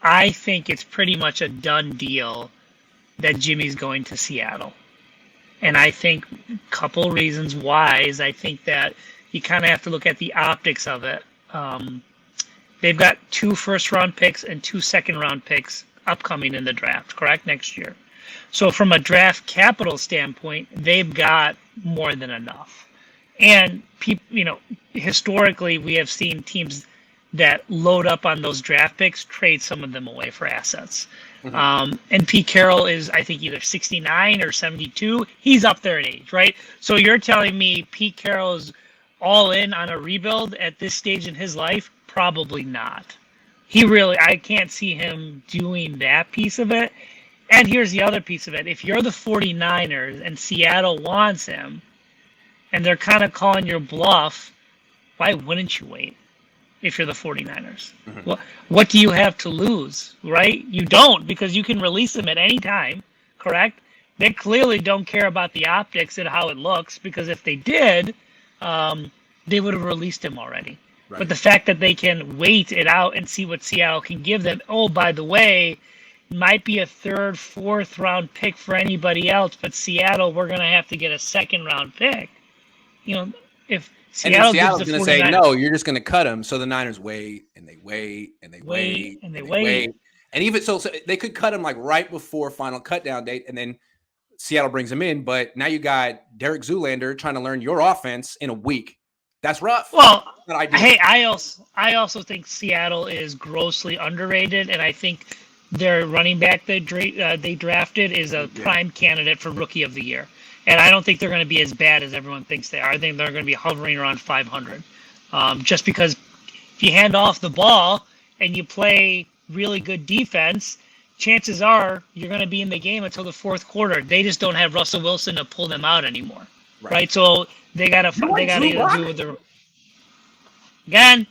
I think it's pretty much a done deal that Jimmy's going to Seattle. And I think a couple reasons why is I think that you kind of have to look at the optics of it. They've got 2 first-round picks and 2 second-round picks upcoming in the draft, correct, next year. So from a draft capital standpoint, they've got more than enough. And historically, we have seen teams that load up on those draft picks trade some of them away for assets. Mm-hmm. And Pete Carroll is, I think, either 69 or 72. He's up there in age, right? So you're telling me Pete Carroll is all in on a rebuild at this stage in his life? Probably not. I can't see him doing that piece of it. And here's the other piece of it. If you're the 49ers and Seattle wants him, and they're kind of calling your bluff, why wouldn't you wait if you're the 49ers? Mm-hmm. What do you have to lose, right? You don't, because you can release him at any time, correct? They clearly don't care about the optics and how it looks, because if they did, they would have released him already. Right. But the fact that they can wait it out and see what Seattle can give them, oh, by the way, might be a 3rd, 4th round pick for anybody else, but Seattle, we're going to have to get a 2nd round pick. If Seattle's going to say, no, you're just going to cut him. So the Niners wait, and they wait, and they wait, and they wait. And even so they could cut him like right before final cutdown date, and then Seattle brings him in. But now you got Derek Zoolander trying to learn your offense in a week. That's rough. Well, hey, I also think Seattle is grossly underrated, and I think their running back they drafted is a prime candidate for Rookie of the Year. And I don't think they're going to be as bad as everyone thinks they are. I think they're going to be hovering around 500. Just because if you hand off the ball and you play really good defense, chances are you're going to be in the game until the 4th quarter. They just don't have Russell Wilson to pull them out anymore. Right? So they got to do with their again,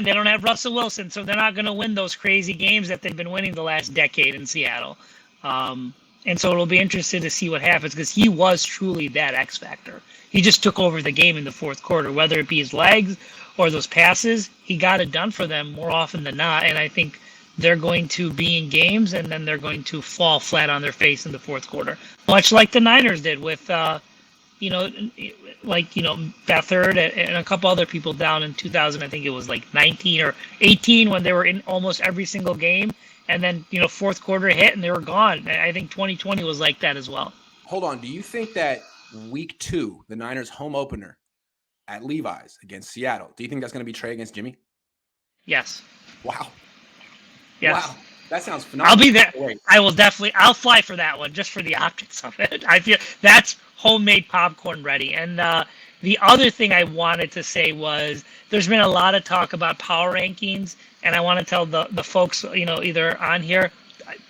they don't have Russell Wilson, so they're not going to win those crazy games that they've been winning the last decade in Seattle. And so it'll be interesting to see what happens, because he was truly that X factor. He just took over the game in the 4th quarter, whether it be his legs or those passes. He got it done for them more often than not, and I think they're going to be in games, and then they're going to fall flat on their face in the 4th quarter, much like the Niners did with Beathard and a couple other people down in 2000. I think it was like 19 or 18 when they were in almost every single game. And then, 4th quarter hit and they were gone. I think 2020 was like that as well. Hold on. Do you think that week 2, the Niners home opener at Levi's against Seattle, do you think that's going to be Trey against Jimmy? Yes. Wow. Yes. Wow. That sounds phenomenal. I'll be there. I'll fly for that one just for the optics of it. I feel that's homemade popcorn ready. And the other thing I wanted to say was there's been a lot of talk about power rankings, and I want to tell the folks, either on here,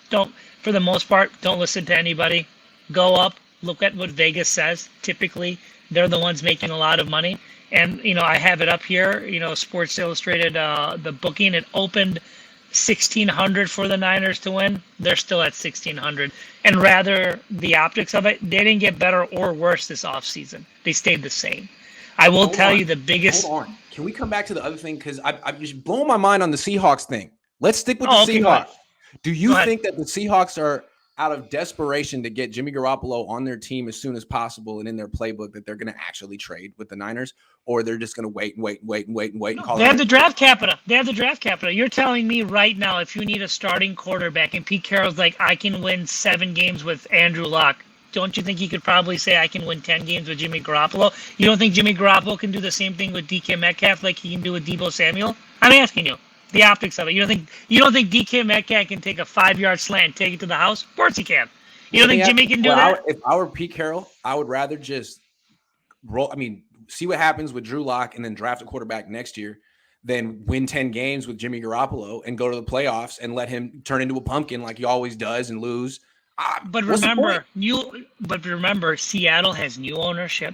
for the most part, don't listen to anybody. Go up, look at what Vegas says. Typically, they're the ones making a lot of money. And, I have it up here, Sports Illustrated, the booking, it opened 1,600 for the Niners to win. They're still at 1,600. And rather, the optics of it, they didn't get better or worse this offseason. They stayed the same. I will tell you the biggest. Hold on. Can we come back to the other thing? Because I'm just blowing my mind on the Seahawks thing. Let's stick with the Seahawks. Do you think that the Seahawks are out of desperation to get Jimmy Garoppolo on their team as soon as possible and in their playbook that they're going to actually trade with the Niners, or they're just going to wait? No, they have the draft capital. You're telling me right now, if you need a starting quarterback and Pete Carroll's like, I can win 7 games with Andrew Luck, don't you think he could probably say I can win 10 games with Jimmy Garoppolo? You don't think Jimmy Garoppolo can do the same thing with DK Metcalf like he can do with Deebo Samuel? I'm asking you. The optics of it. You don't think DK Metcalf can take a 5-yard slant and take it to the house? Of course he can. You don't think Jimmy can do that? If I were Pete Carroll, I would rather just see what happens with Drew Lock and then draft a quarterback next year than win 10 games with Jimmy Garoppolo and go to the playoffs and let him turn into a pumpkin like he always does and lose. But remember, Seattle has new ownership,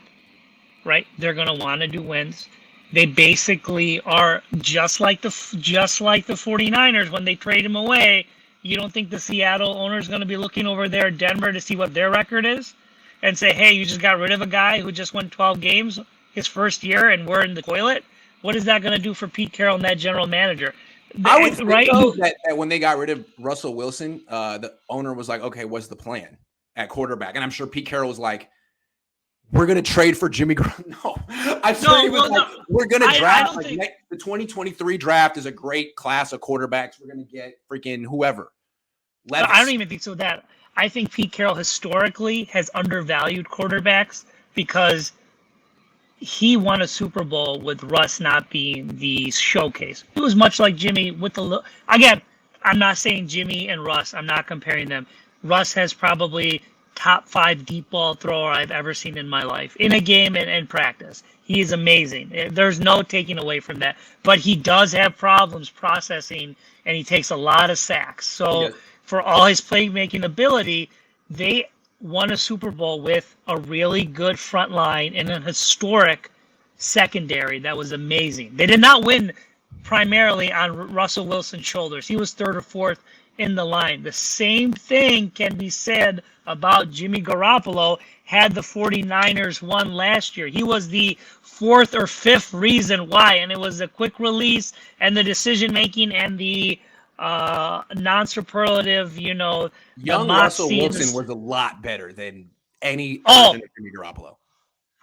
right? They're going to want to do wins. They basically are just like the 49ers when they trade him away. You don't think the Seattle owner is going to be looking over there at Denver to see what their record is and say, hey, you just got rid of a guy who just won 12 games his first year and we're in the toilet? What is that going to do for Pete Carroll and that general manager? I would think though, that when they got rid of Russell Wilson, the owner was like, okay, what's the plan at quarterback? And I'm sure Pete Carroll was like, we're going to trade for Jimmy Garoppolo. No, I'm sure he was like, we're going to draft. The 2023 draft is a great class of quarterbacks. We're going to get freaking whoever. Levis. I don't even think so. I think Pete Carroll historically has undervalued quarterbacks because he won a Super Bowl with Russ not being the showcase. It was much like Jimmy with the again. I'm not saying Jimmy and Russ. I'm not comparing them. Russ has probably top 5 deep ball thrower I've ever seen in my life in a game and practice. He is amazing. There's no taking away from that. But he does have problems processing, and he takes a lot of sacks. So for all his playmaking ability, they won a Super Bowl with a really good front line and a historic secondary that was amazing. They did not win primarily on Russell Wilson's shoulders. He was 3rd or 4th in the line. The same thing can be said about Jimmy Garoppolo had the 49ers won last year. He was the 4th or 5th reason why, and it was the quick release and the decision-making and the non-superlative, young Russell Wilson was a lot better than any version of Jimmy Garoppolo.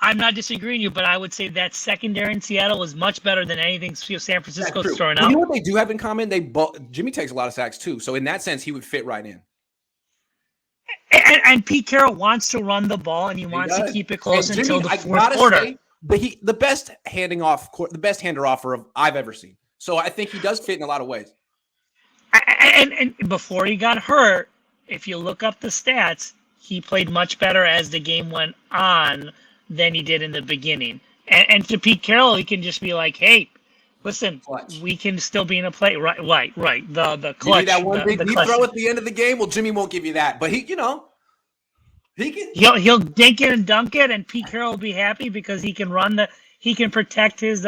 I'm not disagreeing with you, but I would say that secondary in Seattle was much better than anything San Francisco's throwing out. You know what they do have in common? Jimmy takes a lot of sacks too, so in that sense, he would fit right in. And Pete Carroll wants to run the ball, and he wants to keep it close until the 4th quarter. The best hander offer I've ever seen. So I think he does fit in a lot of ways. And before he got hurt, if you look up the stats, he played much better as the game went on than he did in the beginning. And to Pete Carroll, he can just be like, hey, listen, we can still be in a play. Right. The clutch. Give me that one big deep throw at the end of the game. Well, Jimmy won't give you that, but he can. He'll dink it and dunk it, and Pete Carroll will be happy because he can he can protect his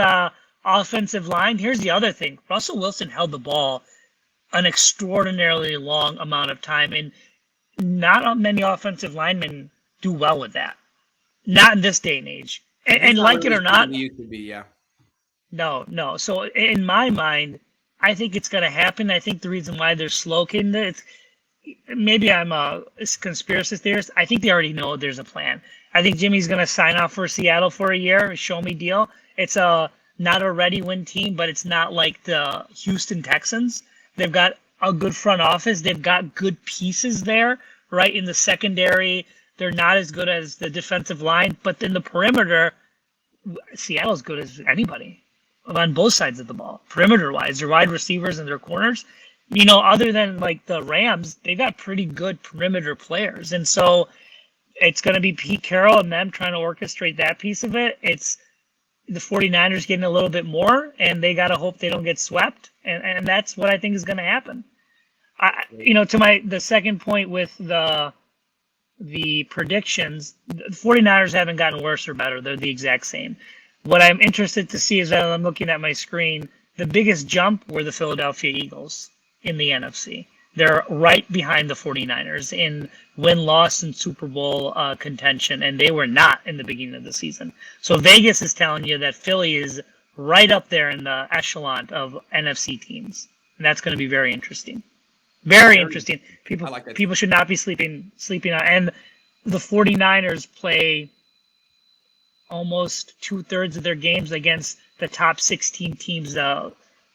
offensive line. Here's the other thing: Russell Wilson held the ball an extraordinarily long amount of time, and not many offensive linemen do well with that. Not in this day and age. And like it or not, it used to be, yeah. No. So in my mind, I think it's going to happen. I think the reason why they're slow-kicking it, maybe I'm a conspiracy theorist. I think they already know there's a plan. I think Jimmy's going to sign off for Seattle for a year, a show-me deal. It's not a ready-win team, but it's not like the Houston Texans. They've got a good front office. They've got good pieces there, right, in the secondary. They're not as good as the defensive line, but in the perimeter, Seattle's good as anybody on both sides of the ball, perimeter-wise. Their wide receivers and their corners, other than like the Rams, they've got pretty good perimeter players. And so it's going to be Pete Carroll and them trying to orchestrate that piece of it. It's the 49ers getting a little bit more, and they got to hope they don't get swept. And that's what I think is going to happen. To the second point with the predictions, the 49ers haven't gotten worse or better. They're the exact same. What I'm interested to see is that I'm looking at my screen, the biggest jump were the Philadelphia Eagles in the NFC. They're right behind the 49ers in win-loss and Super Bowl contention, and they were not in the beginning of the season. So Vegas is telling you that Philly is right up there in the echelon of NFC teams. And that's going to be very interesting. Very interesting. People should not be sleeping on. And the 49ers play almost 2/3 of their games against the top 16 teams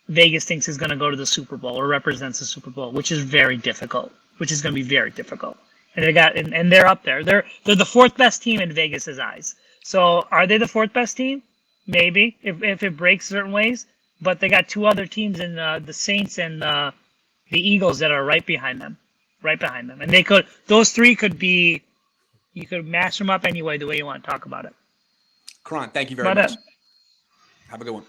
Vegas thinks is going to go to the Super Bowl or represents the Super Bowl, which is very difficult. Which is going to be very difficult. And they're up there. They're the 4th best team in Vegas's eyes. So are they the 4th best team? Maybe if it breaks certain ways. But they got 2 other teams in the Saints and the Eagles that are right behind them. And those 3 could be, you could match them up anyway the way you want to talk about it. Karan, thank you very much. Have a good one.